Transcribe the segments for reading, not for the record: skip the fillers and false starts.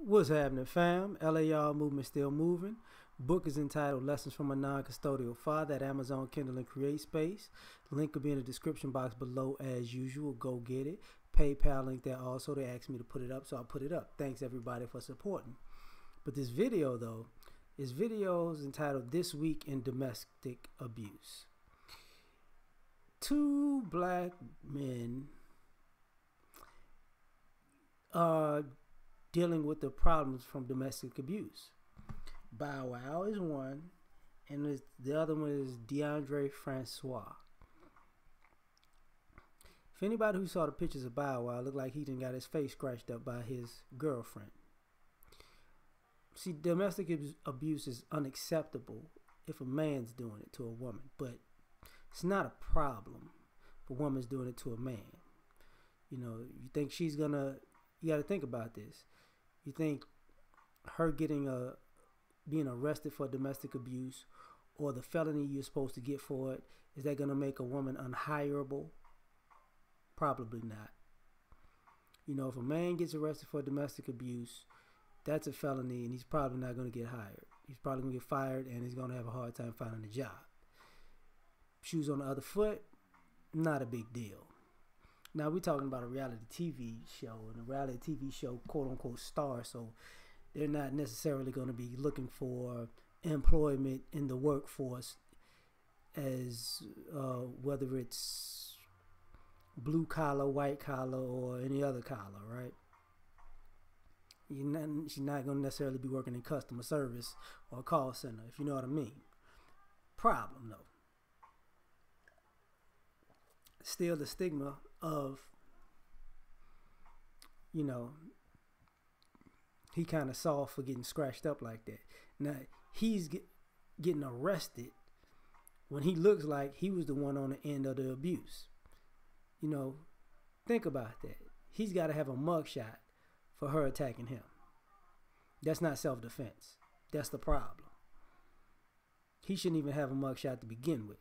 What's happening, fam? L.A.R. movement still moving. Book is entitled Lessons from a Non-Custodial Father at Amazon Kindle and Create Space. Link will be in the description box below as usual. Go get it. PayPal link there also. They asked me to put it up, so I put it up. Thanks everybody for supporting. But this video though is videos entitled This Week in Domestic Abuse. Two black men are dealing with the problems from domestic abuse. Bow Wow is one, and the other one is DeAndre Francois. If anybody who saw the pictures of Bow Wow, looked like he done got his face scratched up by his girlfriend. See, domestic abuse is unacceptable if a man's doing it to a woman, but it's not a problem if a woman's doing it to a man. You know, you think she's gonna, you gotta think about this. You think her being arrested for domestic abuse or the felony you're supposed to get for it, is that going to make a woman unhireable? Probably not. You know, if a man gets arrested for domestic abuse, that's a felony and he's probably not going to get hired. He's probably going to get fired and he's going to have a hard time finding a job. Shoes on the other foot, not a big deal. Now, we're talking about a reality TV show, and a reality TV show, quote-unquote, star, so they're not necessarily going to be looking for employment in the workforce as whether it's blue collar, white collar, or any other collar, right? She's not going to necessarily be working in customer service or a call center, if you know what I mean. Problem, though. Still the stigma of, you know, he kind of soft for getting scratched up like that. Now, he's getting arrested when he looks like he was the one on the end of the abuse. You know, think about that. He's got to have a mugshot for her attacking him. That's not self-defense. That's the problem. He shouldn't even have a mugshot to begin with.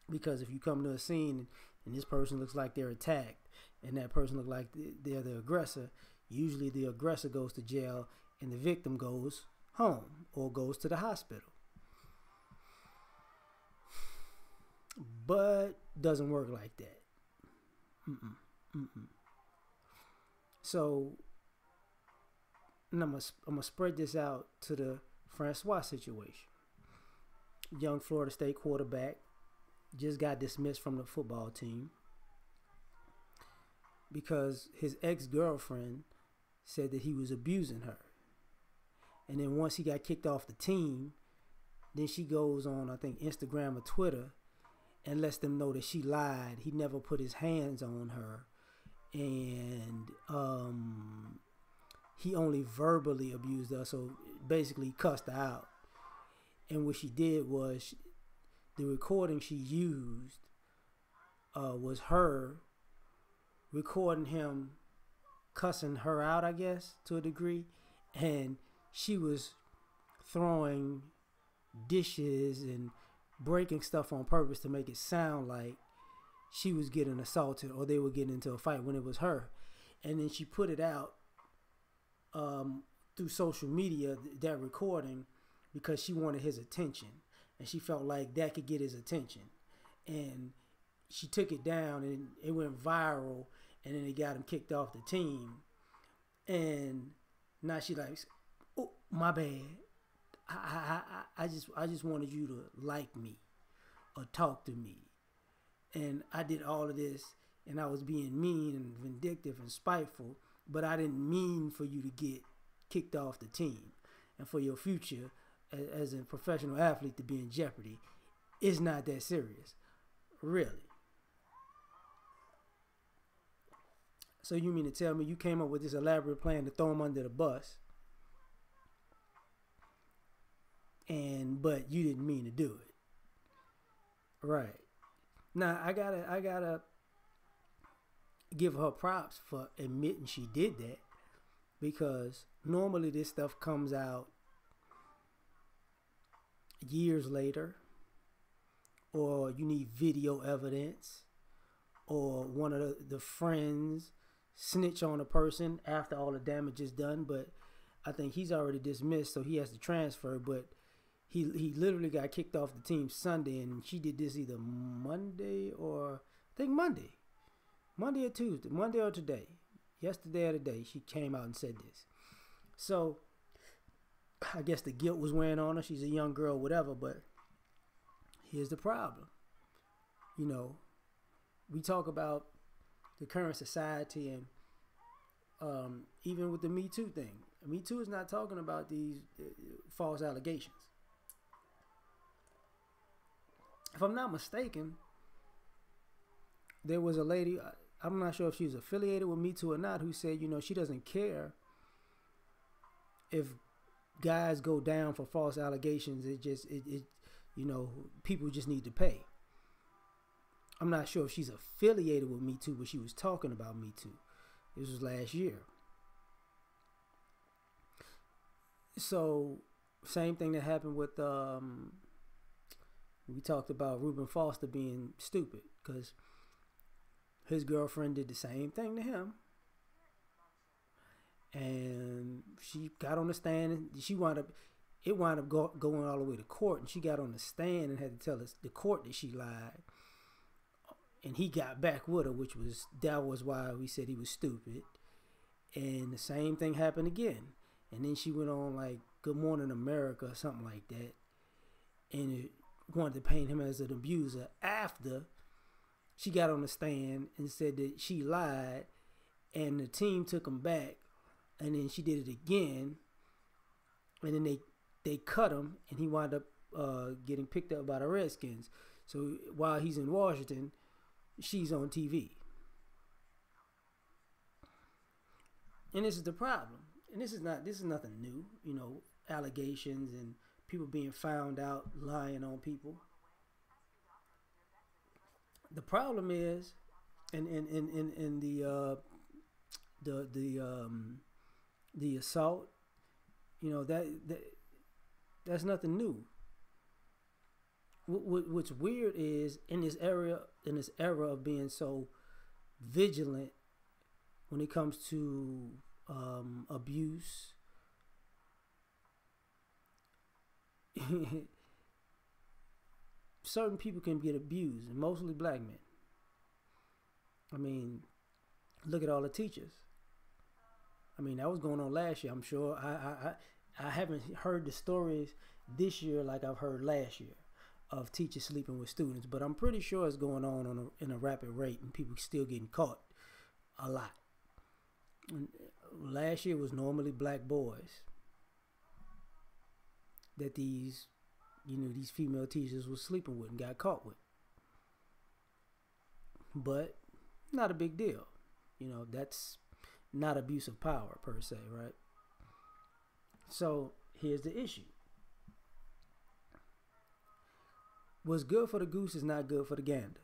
Because if you come to a scene and this person looks like they're attacked and that person looks like they're the aggressor, usually the aggressor goes to jail and the victim goes home or goes to the hospital. But doesn't work like that. So, and I'm gonna spread this out to the Francois situation. Young Florida State quarterback just got dismissed from the football team because his ex-girlfriend said that he was abusing her. And then once he got kicked off the team, then she goes on, I think, Instagram or Twitter and lets them know that she lied. He never put his hands on her. And he only verbally abused her, so basically cussed her out. And what she did was, the recording she used was her recording him cussing her out, I guess, to a degree. And she was throwing dishes and breaking stuff on purpose to make it sound like she was getting assaulted or they were getting into a fight when it was her. And then she put it out through social media, that recording, because she wanted his attention. And she felt like that could get his attention. And she took it down and it went viral. And then it got him kicked off the team. And now she like, oh, my bad. I just wanted you to like me or talk to me. And I did all of this and I was being mean and vindictive and spiteful. But I didn't mean for you to get kicked off the team and for your future as a professional athlete to be in jeopardy. It's not that serious, really. So you mean to tell me you came up with this elaborate plan to throw him under the bus, but you didn't mean to do it, right? Now I gotta give her props for admitting she did that, because normally this stuff comes out years later, or you need video evidence, or one of the friends snitch on a person after all the damage is done, but I think he's already dismissed, so he has to transfer. But he literally got kicked off the team Sunday, and she did this either Monday or I think Monday or Tuesday, Monday or today, yesterday or today. She came out and said this. So I guess the guilt was wearing on her. She's a young girl, whatever. But here's the problem. You know, we talk about the current society, and even with the Me Too thing. Me Too is not talking about these false allegations. If I'm not mistaken, there was a lady, I'm not sure if she was affiliated with Me Too or not, who said, you know, she doesn't care if guys go down for false allegations. It you know, people just need to pay. I'm not sure if she's affiliated with Me Too, but she was talking about Me Too. This was last year. So, same thing that happened with, we talked about Reuben Foster being stupid because his girlfriend did the same thing to him. And she got on the stand, and it wound up going all the way to court, and she got on the stand and had to tell the court that she lied. And he got back with her, that was why we said he was stupid. And the same thing happened again. And then she went on like Good Morning America or something like that, and it wanted to paint him as an abuser after she got on the stand and said that she lied, and the team took him back, and then she did it again, and then they cut him, and he wound up getting picked up by the Redskins. So while he's in Washington, she's on TV. And this is the problem. And this is nothing new, you know, allegations and people being found out lying on people. The problem is, in the assault, you know, that's nothing new. What's weird is in this era of being so vigilant when it comes to abuse, certain people can get abused, and mostly black men. I mean, look at all the teachers. I mean, that was going on last year. I'm sure I haven't heard the stories this year like I've heard last year of teachers sleeping with students, but I'm pretty sure it's going on in a rapid rate, and people still getting caught a lot. And last year was normally black boys that these female teachers were sleeping with and got caught with. But not a big deal. You know, that's not abuse of power per se, right? So here's the issue. What's good for the goose is not good for the gander.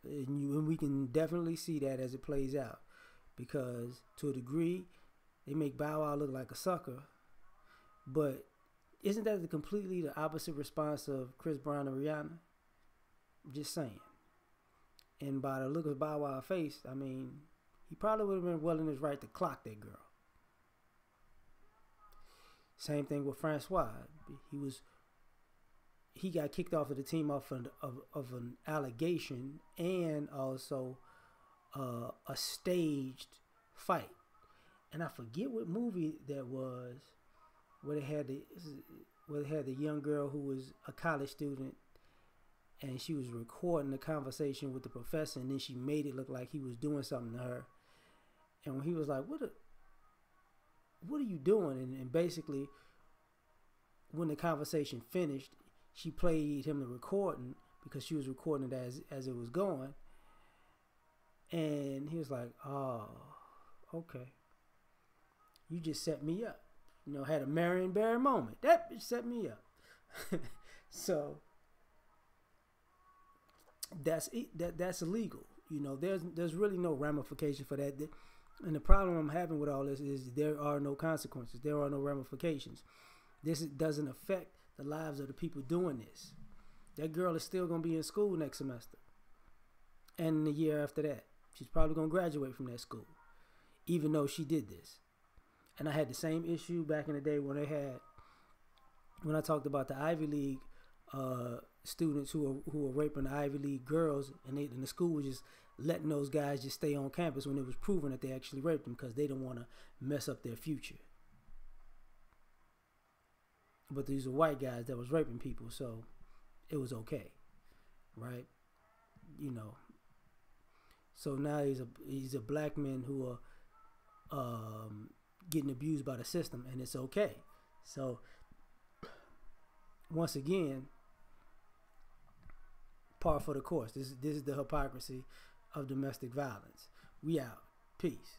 And we can definitely see that as it plays out. Because to a degree, they make Bow Wow look like a sucker. But isn't that completely the opposite response of Chris Brown and Rihanna? Just saying. And by the look of Bow Wow's face, I mean, he probably would have been well in his right to clock that girl. Same thing with Francois. He got kicked off of the team off of an allegation and also a staged fight. And I forget what movie that was, where they had the young girl who was a college student, and she was recording the conversation with the professor, and then she made it look like he was doing something to her. And when he was like, what are you doing? And basically, when the conversation finished, she played him the recording because she was recording it as it was going. And he was like, oh, okay. You just set me up. You know, had a Marion Barry moment. That bitch set me up. So that's illegal. You know, there's really no ramification for that. And the problem I'm having with all this is there are no consequences. There are no ramifications. This doesn't affect the lives of the people doing this. That girl is still going to be in school next semester. And the year after that. She's probably going to graduate from that school. even though she did this. And I had the same issue back in the day when I talked about the Ivy League students who were raping the Ivy League girls, and the school was just letting those guys just stay on campus when it was proven that they actually raped them because they didn't want to mess up their future. But these were white guys that was raping people, so it was okay, right? You know. So now he's a black man who are getting abused by the system, and it's okay. So once again, par for the course. This is the hypocrisy of domestic violence. We out. Peace.